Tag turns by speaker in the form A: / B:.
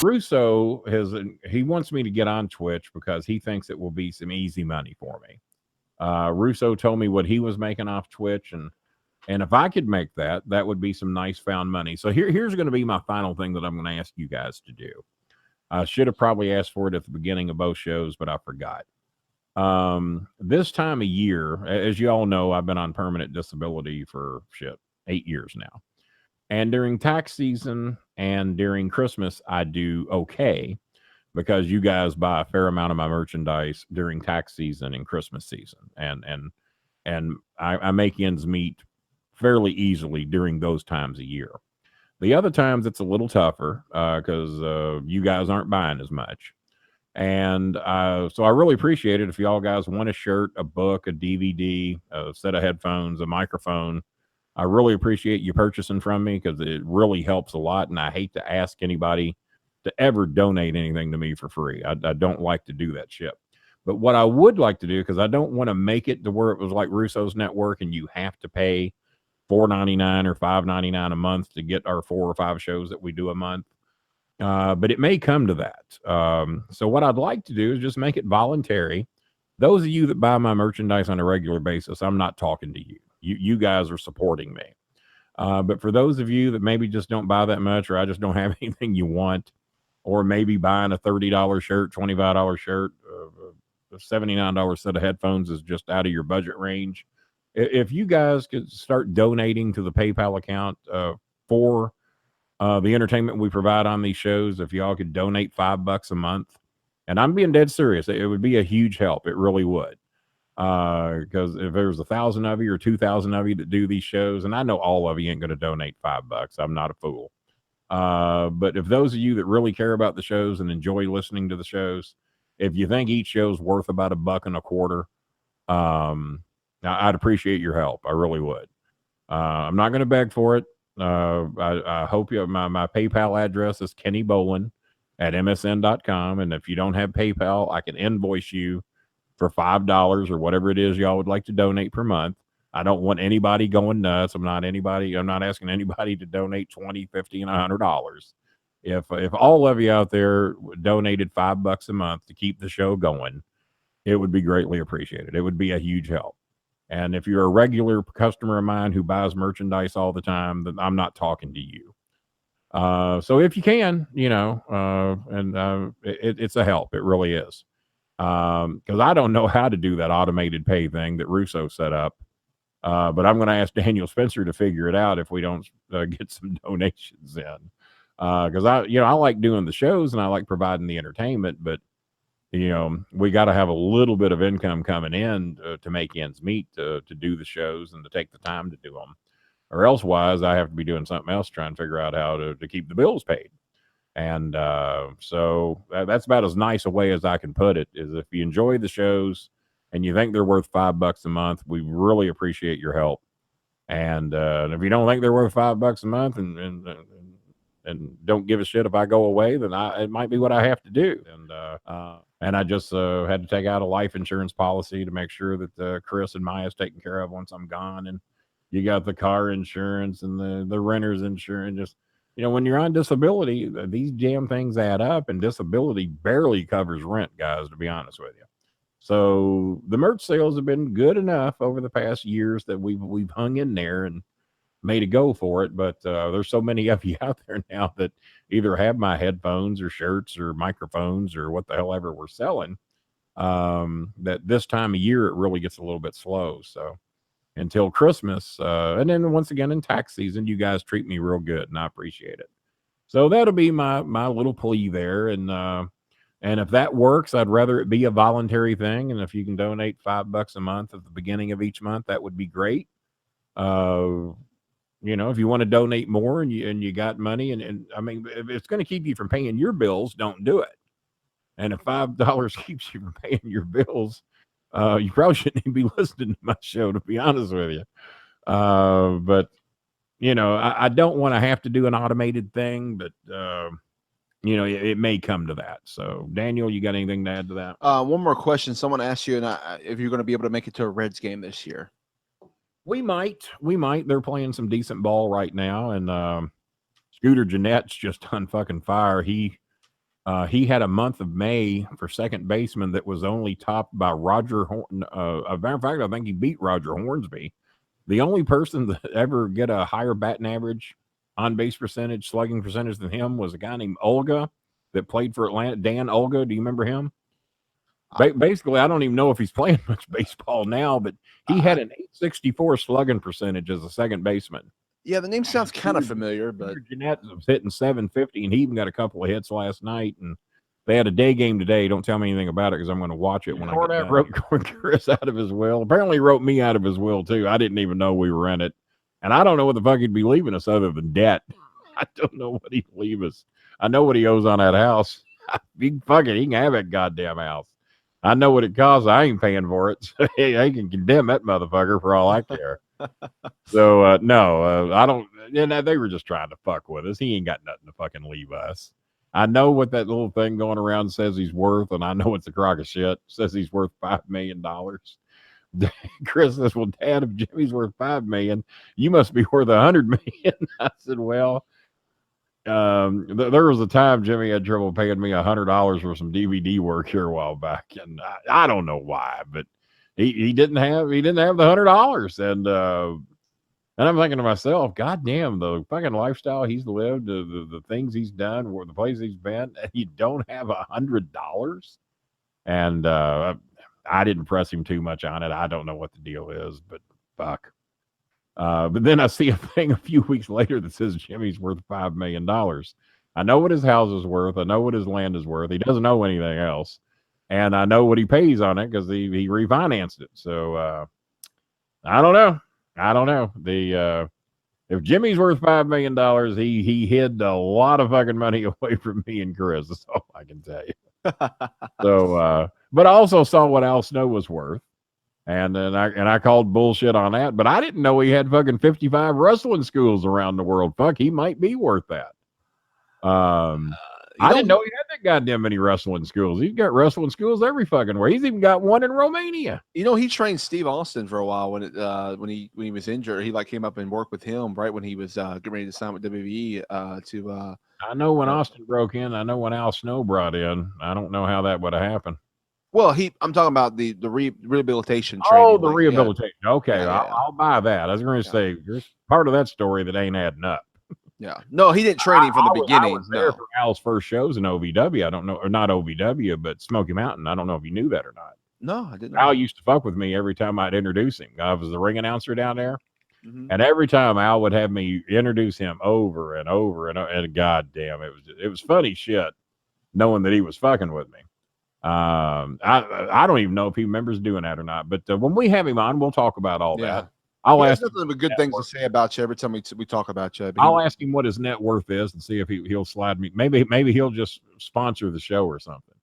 A: Russo he wants me to get on Twitch because he thinks it will be some easy money for me. Russo told me what he was making off Twitch, and if I could make that, that would be some nice found money. So here's going to be my final thing that I'm going to ask you guys to do. I should have probably asked for it at the beginning of both shows, but I forgot. This time of year, as you all know, I've been on permanent disability for 8 years now. And during tax season and during Christmas, I do okay because you guys buy a fair amount of my merchandise during tax season and Christmas season. And I make ends meet fairly easily during those times of year. The other times it's a little tougher because you guys aren't buying as much. And so I really appreciate it if y'all guys want a shirt, a book, a DVD, a set of headphones, a microphone. I really appreciate you purchasing from me because it really helps a lot. And I hate to ask anybody to ever donate anything to me for free. I don't like to do that shit. But what I would like to do, because I don't want to make it to where it was like Russo's Network and you have to pay $4.99 or $5.99 a month to get our 4 or 5 shows that we do a month. But it may come to that. So what I'd like to do is just make it voluntary. Those of you that buy my merchandise on a regular basis, I'm not talking to you. You guys are supporting me. But for those of you that maybe just don't buy that much, or I just don't have anything you want, or maybe buying a $30 shirt, $25 shirt, a $79 set of headphones is just out of your budget range. If you guys could start donating to the PayPal account for the entertainment we provide on these shows, if y'all could donate $5 a month, and I'm being dead serious, it would be a huge help. It really would. Because if there's 1,000 of you or 2,000 of you that do these shows, and I know all of you ain't going to donate $5, I'm not a fool. But if those of you that really care about the shows and enjoy listening to the shows, if you think each show's worth about $1.25, I'd appreciate your help. I really would. I'm not going to beg for it. I hope you. My PayPal address is Kenny Bolin at msn.com, and if you don't have PayPal, I can invoice you for $5 or whatever it is y'all would like to donate per month. I don't want anybody going nuts. I'm not asking anybody to donate $20, $50, and $100. If all of you out there donated $5 a month to keep the show going, it would be greatly appreciated. It would be a huge help. And if you're a regular customer of mine who buys merchandise all the time, then I'm not talking to you. So if you can, it's a help. It really is. Because I don't know how to do that automated pay thing that Russo set up. But I'm going to ask Daniel Spencer to figure it out if we don't get some donations in. Because I like doing the shows and I like providing the entertainment, but we got to have a little bit of income coming in to make ends meet to do the shows and to take the time to do them, or elsewise I have to be doing something else trying to figure out how to keep the bills paid. And so that's about as nice a way as I can put it, is if you enjoy the shows and you think they're worth $5 a month, we really appreciate your help. And if you don't think they're worth $5 a month and don't give a shit if I go away, then it might be what I have to do. And I just had to take out a life insurance policy to make sure that Chris and Maya's taken care of once I'm gone. And you got the car insurance and the renter's insurance. Just, when you're on disability, these damn things add up, and disability barely covers rent, guys, to be honest with you. So the merch sales have been good enough over the past years that we've hung in there and made a go for it. But there's so many of you out there now that either have my headphones or shirts or microphones or what the hell ever we're selling, that this time of year it really gets a little bit slow. So until Christmas, and then once again in tax season, you guys treat me real good, and I appreciate it. So that'll be my little plea there. And if that works, I'd rather it be a voluntary thing. And if you can donate $5 a month at the beginning of each month, that would be great. If you want to donate more and you got money, and I mean, if it's going to keep you from paying your bills, don't do it. And if $5 keeps you from paying your bills, you probably shouldn't even be listening to my show, to be honest with you. But I don't want to have to do an automated thing, but it may come to that. So Daniel, you got anything to add to that?
B: One more question. Someone asked you if you're going to be able to make it to a Reds game this year.
A: We might. They're playing some decent ball right now, and Scooter Jeanette's just on fucking fire. He He had a month of May for second baseman that was only topped by Roger Horn. As a matter of fact, I think he beat Roger Hornsby. The only person that ever get a higher batting average, on base percentage, slugging percentage than him was a guy named Olga that played for Atlanta. Dan Olga, do you remember him? Basically, I don't even know if he's playing much baseball now, but he had an 864 slugging percentage as a second baseman.
B: Yeah, the name sounds kind of familiar, but
A: Jeanette was hitting 750, and he even got a couple of hits last night. And they had a day game today. Don't tell me anything about it because I'm going to watch it when I get done. Wrote Chris out of his will. Apparently, wrote me out of his will too. I didn't even know we were in it, and I don't know what the fuck he'd be leaving us other than debt. I don't know what he'd leave us. I know what he owes on that house. He can have that goddamn house. I know what it costs. I ain't paying for it. So he can condemn that motherfucker for all I care. So no, I don't. They were just trying to fuck with us. He ain't got nothing to fucking leave us. I know what that little thing going around says he's worth, and I know it's a crock of shit. Says he's worth $5 million. Chris says, "Well, Dad, if Jimmy's worth $5 million, you must be worth $100 million." I said, "Well, there was a time Jimmy had trouble paying me $100 for some DVD work here a while back, and I don't know why, but he didn't have the $100, and I'm thinking to myself, God damn, the fucking lifestyle he's lived, the things he's done, or the places he's been, and you don't have $100, and I didn't press him too much on it. I don't know what the deal is, but fuck. But then I see a thing a few weeks later that says Jimmy's worth $5 million. I know what his house is worth. I know what his land is worth. He doesn't know anything else. And I know what he pays on it because he refinanced it. So I don't know. If Jimmy's worth $5 million, he hid a lot of fucking money away from me and Chris. That's all I can tell you. So, but I also saw what Al Snow was worth. And then I called bullshit on that, but I didn't know he had fucking 55 wrestling schools around the world. Fuck, he might be worth that. I didn't know he had that goddamn many wrestling schools. He's got wrestling schools every fucking where. He's even got one in Romania.
B: You know, he trained Steve Austin for a while when he was injured. He came up and worked with him right when he was getting ready to sign with WWE.
A: I know when Austin broke in. I know when Al Snow brought in. I don't know how that would have happened.
B: Well, I'm talking about the rehabilitation training.
A: Oh, the rehabilitation. Yeah. Okay, yeah. I'll buy that. I was going to say, there's part of that story that ain't adding up.
B: Yeah. No, he didn't train him from the beginning.
A: I was there for Al's first shows in OVW. I don't know, or not OVW, but Smoky Mountain. I don't know if you knew that or not.
B: No, I didn't.
A: Al used to fuck with me every time I'd introduce him. I was the ring announcer down there. Mm-hmm. And every time Al would have me introduce him over and over and goddamn, it was funny shit knowing that he was fucking with me. I don't even know if he remembers doing that or not, but when we have him on, we'll talk about all that. I'll ask
B: nothing but good things to say about you every time we talk about you.
A: I'll ask him what his net worth is and see if he'll slide me. Maybe he'll just sponsor the show or something.